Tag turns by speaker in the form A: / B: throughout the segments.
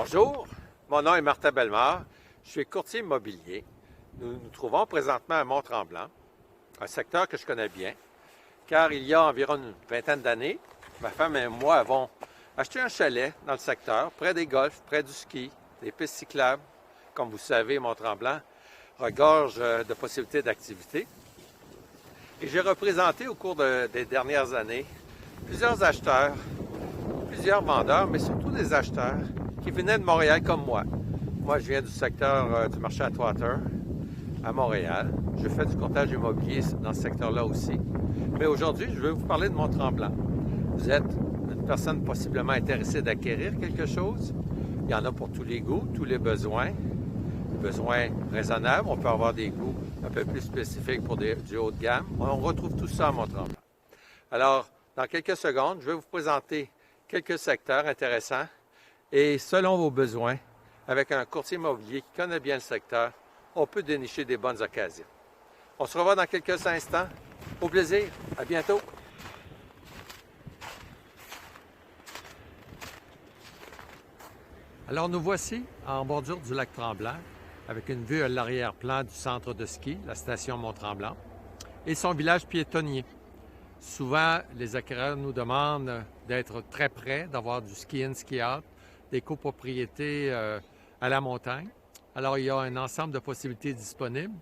A: Bonjour, mon nom est Martin Bellemare, je suis courtier immobilier. Nous nous trouvons présentement à Mont-Tremblant, un secteur que je connais bien, car il y a environ une vingtaine d'années, ma femme et moi avons acheté un chalet dans le secteur, près des golfs, près du ski, des pistes cyclables. Comme vous savez, Mont-Tremblant regorge de possibilités d'activités. Et j'ai représenté au cours des dernières années plusieurs acheteurs, plusieurs vendeurs, mais surtout des acheteurs qui venaient de Montréal comme moi. Moi, je viens du secteur du marché Atwater à Montréal. Je fais du courtage immobilier dans ce secteur-là aussi. Mais aujourd'hui, je vais vous parler de Mont-Tremblant. Vous êtes une personne possiblement intéressée d'acquérir quelque chose. Il y en a pour tous les goûts, tous les besoins. Des besoins raisonnables. On peut avoir des goûts un peu plus spécifiques pour du haut de gamme. On retrouve tout ça à Mont-Tremblant. Alors, dans quelques secondes, je vais vous présenter quelques secteurs intéressants et selon vos besoins, avec un courtier immobilier qui connaît bien le secteur, on peut dénicher des bonnes occasions. On se revoit dans quelques instants. Au plaisir. À bientôt. Alors nous voici en bordure du lac Tremblant, avec une vue à l'arrière-plan du centre de ski, la station Mont-Tremblant, et son village piétonnier. Souvent, les acquéreurs nous demandent d'être très près, d'avoir du ski-in, ski-out, des copropriétés à la montagne. Alors, il y a un ensemble de possibilités disponibles.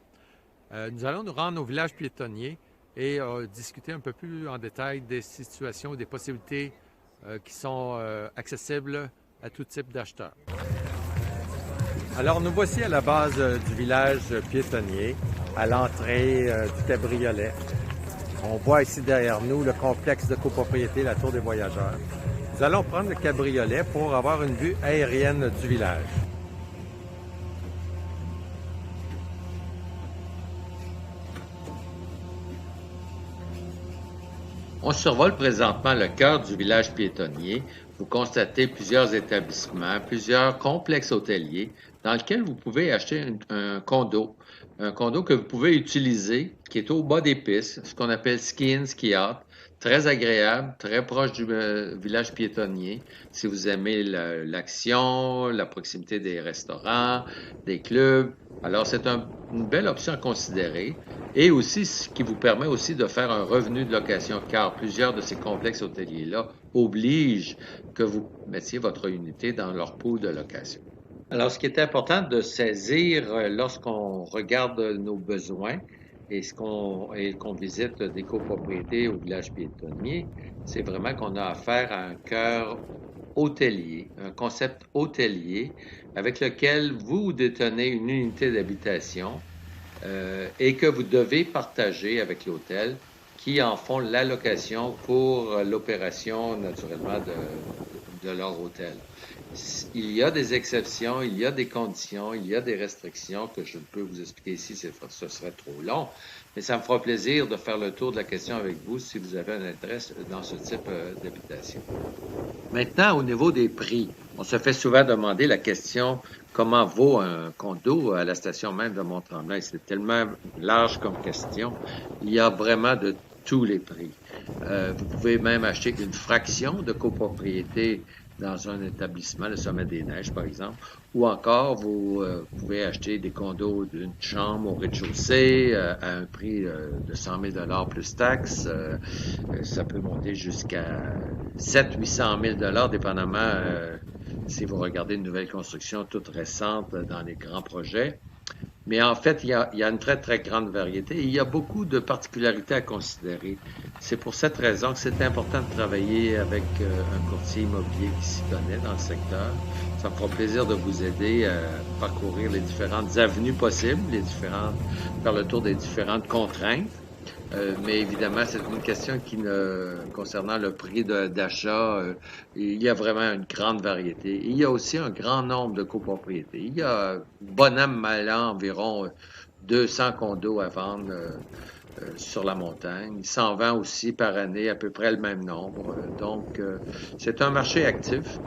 A: Nous allons nous rendre au village piétonnier et discuter un peu plus en détail des situations, des possibilités qui sont accessibles à tout type d'acheteurs. Alors, nous voici à la base du village piétonnier, à l'entrée du cabriolet. On voit ici derrière nous le complexe de copropriété, la Tour des Voyageurs. Nous allons prendre le cabriolet pour avoir une vue aérienne du village. On survole présentement le cœur du village piétonnier. Vous constatez plusieurs établissements, plusieurs complexes hôteliers dans lesquels vous pouvez acheter un condo que vous pouvez utiliser, qui est au bas des pistes, ce qu'on appelle ski-in, ski-out, très agréable, très proche du village piétonnier. Si vous aimez l'action, la proximité des restaurants, des clubs, alors c'est une belle option à considérer et aussi ce qui vous permet aussi de faire un revenu de location, car plusieurs de ces complexes hôteliers-là obligent que vous mettiez votre unité dans leur pool de location. Alors, ce qui est important de saisir lorsqu'on regarde nos besoins et qu'on visite des copropriétés au village piétonnier, c'est vraiment qu'on a affaire à un cœur hôtelier, un concept hôtelier avec lequel vous détenez une unité d'habitation et que vous devez partager avec l'hôtel qui en font l'allocation pour l'opération, naturellement, de leur hôtel. Il y a des exceptions, il y a des conditions, il y a des restrictions que je ne peux vous expliquer ici, ce serait trop long, mais ça me fera plaisir de faire le tour de la question avec vous si vous avez un intérêt dans ce type d'habitation. Maintenant, au niveau des prix, on se fait souvent demander la question comment vaut un condo à la station même de Mont-Tremblant? C'est tellement large comme question. Il y a vraiment de tous les prix. Vous pouvez même acheter une fraction de copropriété dans un établissement, le Sommet des Neiges, par exemple, ou encore vous pouvez acheter des condos d'une chambre au rez-de-chaussée à un prix de 100 000 plus taxes. Ça peut monter jusqu'à 700 000 800 000 dépendamment si vous regardez une nouvelle construction toute récente dans les grands projets. Mais en fait, il y a une très, très grande variété et il y a beaucoup de particularités à considérer. C'est pour cette raison que c'est important de travailler avec un courtier immobilier qui s'y connaît dans le secteur. Ça me fera plaisir de vous aider à parcourir les différentes avenues possibles, faire le tour des différentes contraintes. Mais évidemment, c'est une question concernant le prix d'achat, il y a vraiment une grande variété. Il y a aussi un grand nombre de copropriétés. Il y a, bon an, mal an, environ 200 condos à vendre sur la montagne. Il s'en vend aussi par année à peu près le même nombre. Donc, c'est un marché actif.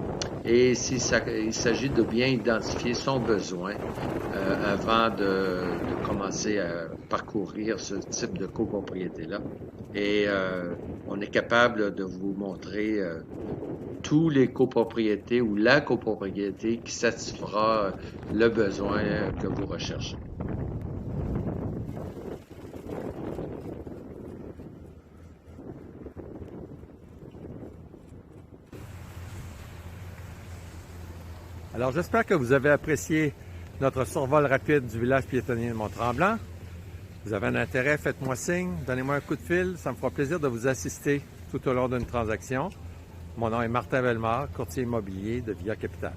A: Et il s'agit de bien identifier son besoin avant de commencer à parcourir ce type de copropriété-là. Et on est capable de vous montrer tous les copropriétés ou la copropriété qui satisfera le besoin que vous recherchez.
B: Alors, j'espère que vous avez apprécié notre survol rapide du village piétonnier de Mont-Tremblant. Vous avez un intérêt, faites-moi signe, donnez-moi un coup de fil, ça me fera plaisir de vous assister tout au long d'une transaction. Mon nom est Martin Bellemare, courtier immobilier de Via Capital.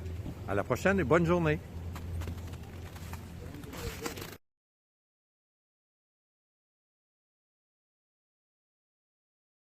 B: À la prochaine et bonne journée!